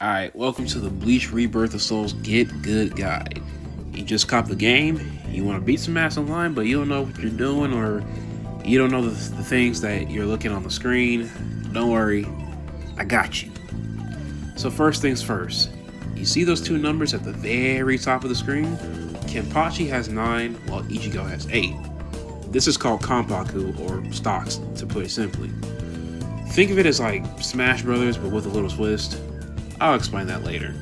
Alright, welcome to the Bleach Rebirth of Souls Get Good Guide. You just cop the game, you want to beat some ass online, but you don't know what you're doing, or you don't know the things that you're looking on the screen. Don't worry, I got you. So first things first, you see those two numbers at the very top of the screen? Kenpachi has 9, while Ichigo has 8. This is called Kanpaku, or stocks, to put it simply. Think of it as like Smash Brothers, but with a little twist. I'll explain that later.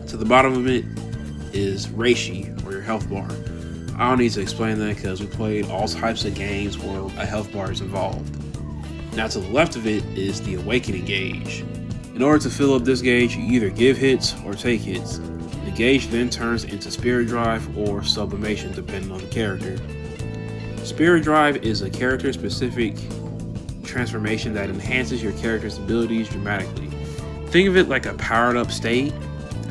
To the bottom of it is Reishi, or your health bar. I don't need to explain that because we played all types of games where a health bar is involved. Now to the left of it is the Awakening gauge. In order to fill up this gauge, you either give hits or take hits. The gauge then turns into Spirit Drive or Sublimation depending on the character. Spirit Drive is a character-specific transformation that enhances your character's abilities dramatically. Think of it like a powered-up state,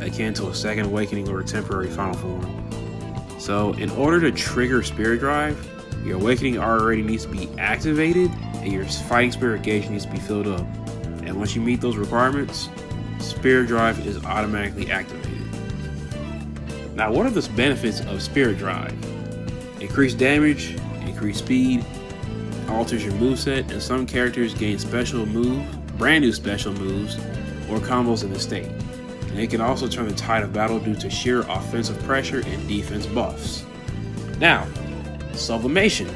akin to a second awakening or a temporary final form. So, in order to trigger Spirit Drive, your awakening already needs to be activated, and your fighting spirit gauge needs to be filled up. And once you meet those requirements, Spirit Drive is automatically activated. Now, what are the benefits of Spirit Drive? Increased damage, increased speed, alters your moveset, and some characters gain special moves, brand new special moves, or combos in the state. And it can also turn the tide of battle due to sheer offensive pressure and defense buffs. Now, Sublimation.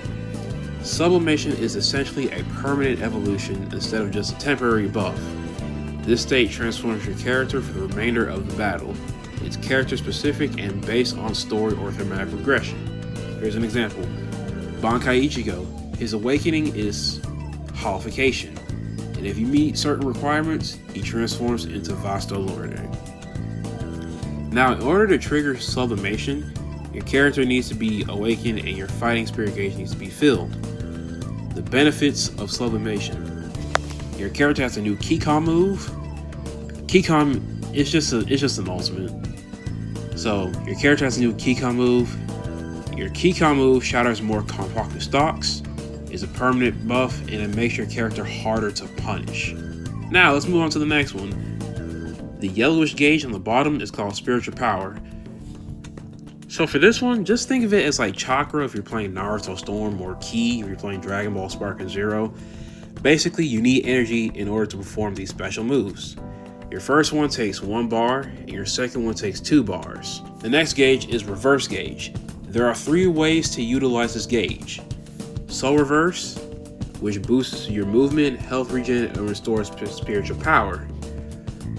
Sublimation is essentially a permanent evolution instead of just a temporary buff. This state transforms your character for the remainder of the battle. It's character specific and based on story or thematic progression. Here's an example. Bankai Ichigo, his awakening is Holification. And if you meet certain requirements, he transforms into Vasto Lorde. Now, in order to trigger Sublimation, your character needs to be awakened and your fighting spirit gauge needs to be filled. The benefits of Sublimation. Your character has a new Kikon move. Kikon is just an ultimate. So, your character has a new Kikon move. Your Kikon move shatters more Kanpaku stocks, is a permanent buff, and it makes your character harder to punish. Now let's move on to the next one. The yellowish gauge on the bottom is called Spiritual Power. So for this one, just think of it as like Chakra if you're playing Naruto Storm, or Ki if you're playing Dragon Ball Sparking Zero. Basically, you need energy in order to perform these special moves. Your first one takes 1 bar, and your second one takes 2 bars. The next gauge is Reverse Gauge. There are 3 ways to utilize this gauge. Soul Reverse, which boosts your movement, health regen, and restores spiritual power.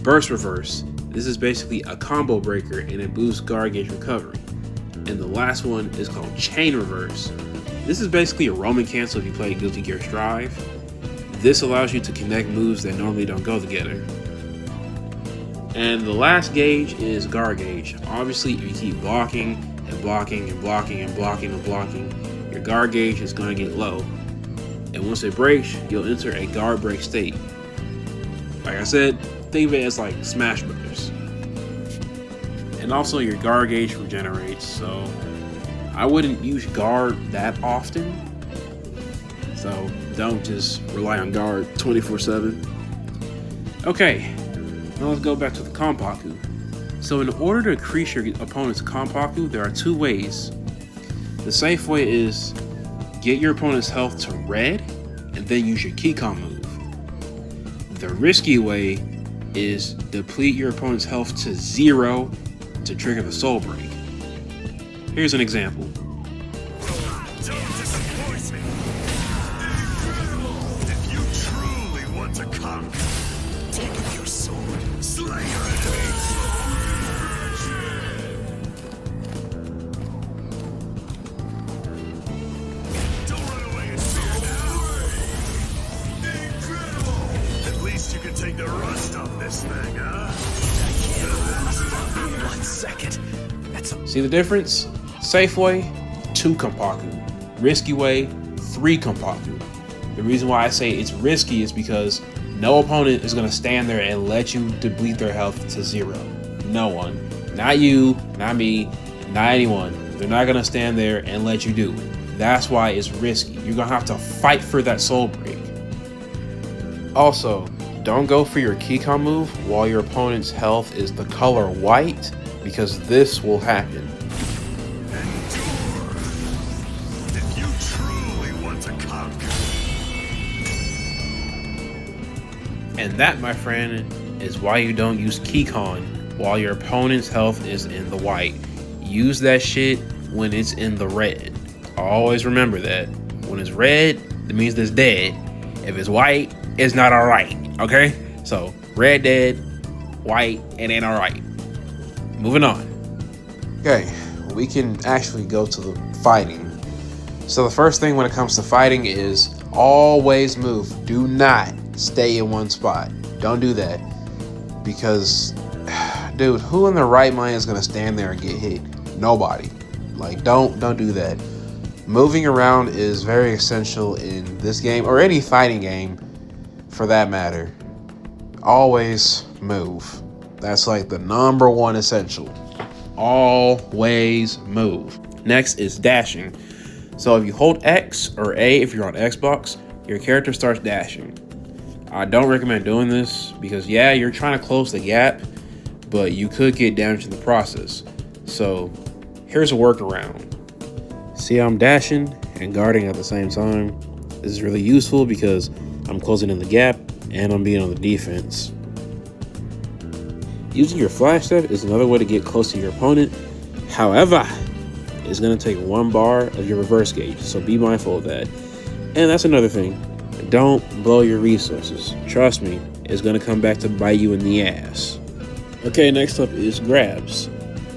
Burst Reverse, this is basically a combo breaker and it boosts guard gauge recovery. And the last one is called Chain Reverse. This is basically a Roman cancel if you play Guilty Gear Strive. This allows you to connect moves that normally don't go together. And the last gauge is Guard Gauge. Obviously, if you keep blocking and blocking and blocking and blocking and blocking, your guard gauge is going to get low, and once it breaks, you'll enter a guard break state. Like I said, think of it as like Smash Brothers. And also your guard gauge regenerates, so I wouldn't use guard that often, so don't just rely on guard 24/7. Okay, now let's go back to the Kanpaku. So in order to increase your opponent's Kanpaku, there are 2 ways. The safe way is get your opponent's health to red and then use your Kikon move. The risky way is deplete your opponent's health to 0 to trigger the soul break. Here's an example. Don't disappoint me. If you truly want to conquer, take up your sword, slay your enemies. You can take the rust off this thing, huh? I can't 1 second. See the difference? Safe way, 2 Kanpaku. Risky way, 3 Kanpaku. The reason why I say it's risky is because no opponent is going to stand there and let you deplete their health to 0. No one. Not you, not me, not anyone. They're not going to stand there and let you do it. That's why it's risky. You're going to have to fight for that soul break. Also, Don't go for your Keycom move while your opponent's health is the color white, because this will happen. Endure. If you truly want to conquer. And that, my friend, is why you don't use Keycon while your opponent's health is in the white. Use that shit when it's in the red. Always remember that. When it's red, that means it's dead. If it's white, it's not alright. Okay? So, red dead, white, it ain't alright. Moving on. Okay, we can actually go to the fighting. So the first thing when it comes to fighting is always move. Do not stay in one spot. Don't do that. Because, dude, who in their right mind is gonna stand there and get hit? Nobody. Like, don't do that. Moving around is very essential in this game, or any fighting game for that matter. Always move. That's like the number one essential. Always move. Next is dashing. So if you hold X or A if you're on Xbox, your character starts dashing. I don't recommend doing this because, yeah, you're trying to close the gap, but you could get damaged in the process. So here's a workaround. See how I'm dashing and guarding at the same time? This is really useful because I'm closing in the gap and I'm being on the defense. Using your flash step is another way to get close to your opponent. However, it's going to take 1 bar of your reverse gauge, so be mindful of that. And that's another thing. Don't blow your resources. Trust me, it's going to come back to bite you in the ass. Okay, next up is grabs.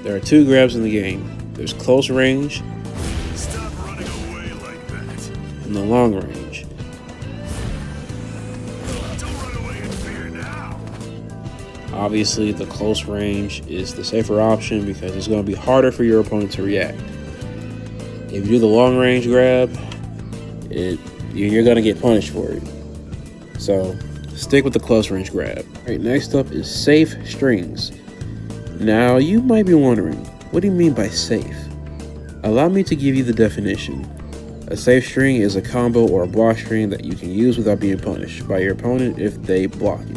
There are 2 grabs in the game. There's close range and the long range. Don't run away in fear now. Obviously, the close range is the safer option because it's going to be harder for your opponent to react. If you do the long range grab, you're going to get punished for it. So stick with the close range grab. All right, next up is safe strings. Now, you might be wondering, what do you mean by safe? Allow me to give you the definition. A safe string is a combo or a block string that you can use without being punished by your opponent if they block you.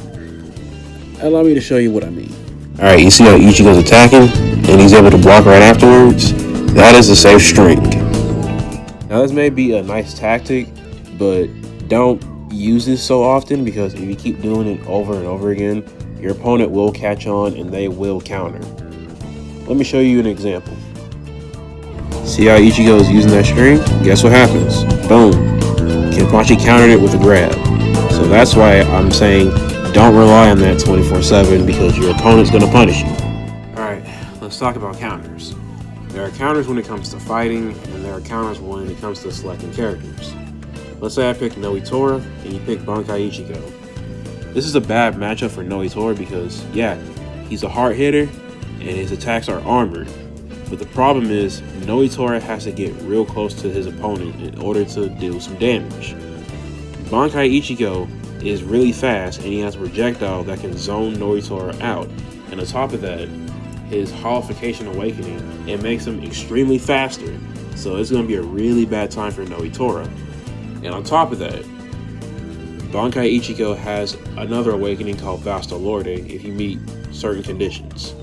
Allow me to show you what I mean. Alright, you see how Ichigo's attacking and he's able to block right afterwards? That is a safe string. Now this may be a nice tactic, but don't use this so often because if you keep doing it over and over again, your opponent will catch on and they will counter. Let me show you an example. See how Ichigo is using that string? Guess what happens? Boom. Kenpachi countered it with a grab. So that's why I'm saying don't rely on that 24/7 because your opponent's going to punish you. Alright, let's talk about counters. There are counters when it comes to fighting, and there are counters when it comes to selecting characters. Let's say I pick Noitora and you pick Bankai Ichigo. This is a bad matchup for Noitora because, yeah, he's a hard hitter and his attacks are armored. But the problem is, Noitora has to get real close to his opponent in order to deal some damage. Bankai Ichigo is really fast and he has a projectile that can zone Noitora out. And on top of that, his Holification Awakening, it makes him extremely faster. So it's going to be a really bad time for Noitora. And on top of that, Bankai Ichigo has another awakening called Vasta Lorde if you meet certain conditions.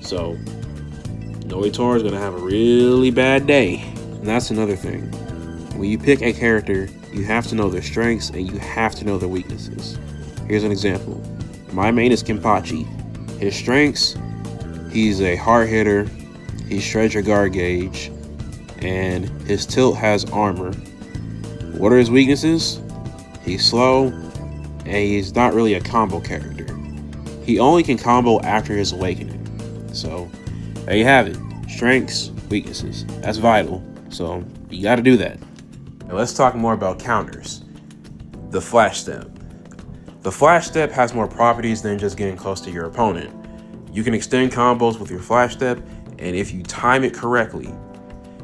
So Noitora is going to have a really bad day. And that's another thing. When you pick a character, you have to know their strengths and you have to know their weaknesses. Here's an example. My main is Kenpachi. His strengths, he's a hard hitter, he shreds your guard gauge, and his tilt has armor. What are his weaknesses? He's slow, and he's not really a combo character. He only can combo after his awakening. So there you have it. Strengths, weaknesses. That's vital. So you got to do that. Now let's talk more about counters. The flash step. The flash step has more properties than just getting close to your opponent. You can extend combos with your flash step, and if you time it correctly,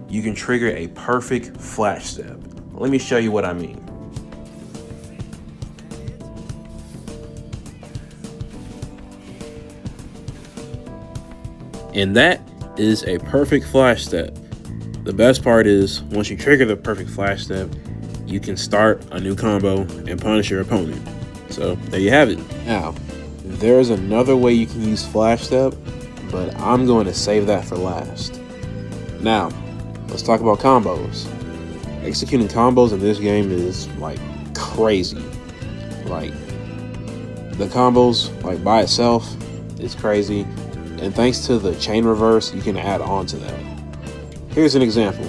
you can trigger a perfect flash step. Let me show you what I mean. And that is a perfect flash step. The best part is, once you trigger the perfect flash step, you can start a new combo and punish your opponent. So there you have it. Now, there's another way you can use flash step, but I'm going to save that for last. Now, let's talk about combos. Executing combos in this game is like crazy. Like the combos, like by itself, is crazy. And thanks to the chain reverse, you can add on to that. Here's an example.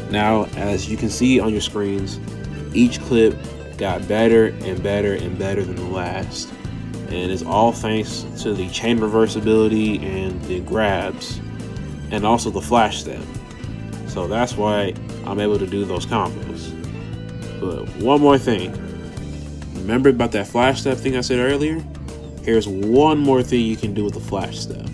Now, as you can see on your screens, each clip got better and better and better than the last. And it's all thanks to the chain reversibility and the grabs, and also the flash step. So that's why I'm able to do those combos. But one more thing. Remember about that flash step thing I said earlier? Here's one more thing you can do with the flash step.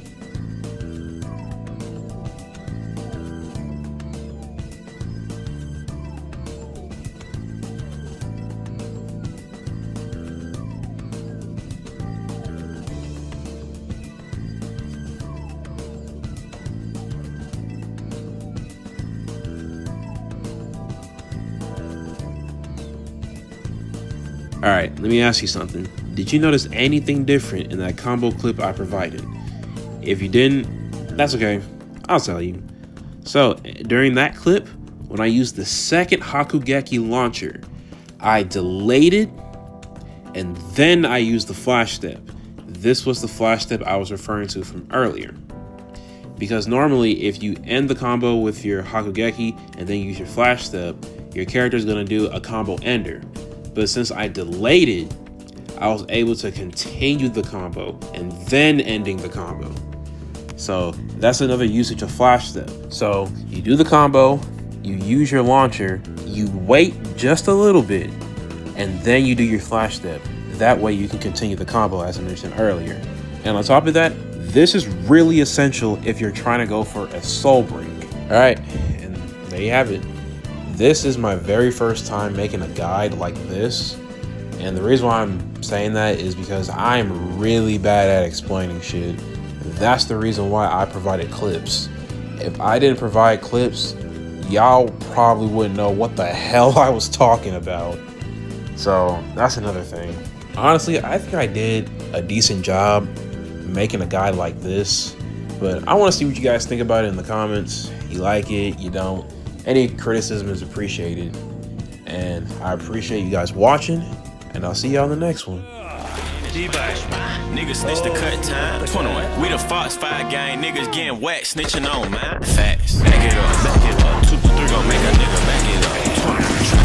Alright, let me ask you something. Did you notice anything different in that combo clip I provided? If you didn't, that's okay. I'll tell you. So, during that clip, when I used the second Hakugeki launcher, I delayed it, and then I used the flash step. This was the flash step I was referring to from earlier. Because normally, if you end the combo with your Hakugeki and then use your flash step, your character is going to do a combo ender. But since I delayed it, I was able to continue the combo and then ending the combo. So that's another usage of flash step. So you do the combo, you use your launcher, you wait just a little bit, and then you do your flash step. That way you can continue the combo as I mentioned earlier. And on top of that, this is really essential if you're trying to go for a soul break. All right, and there you have it. This is my very first time making a guide like this, and the reason why I'm saying that is because I'm really bad at explaining shit. That's the reason why I provided clips. If I didn't provide clips, y'all probably wouldn't know what the hell I was talking about. So that's another thing. Honestly, I think I did a decent job making a guide like this, but I want to see what you guys think about it in the comments. You like it, you don't. Any criticism is appreciated, and I appreciate you guys watching, and I'll see y'all in the next one. Niggas snitch the cut time. 21. We the Fox 5 gang. Niggas getting whacked, snitching on, man. Facts. Back it up. 2 to 3 gon' make a nigga back it up. 20.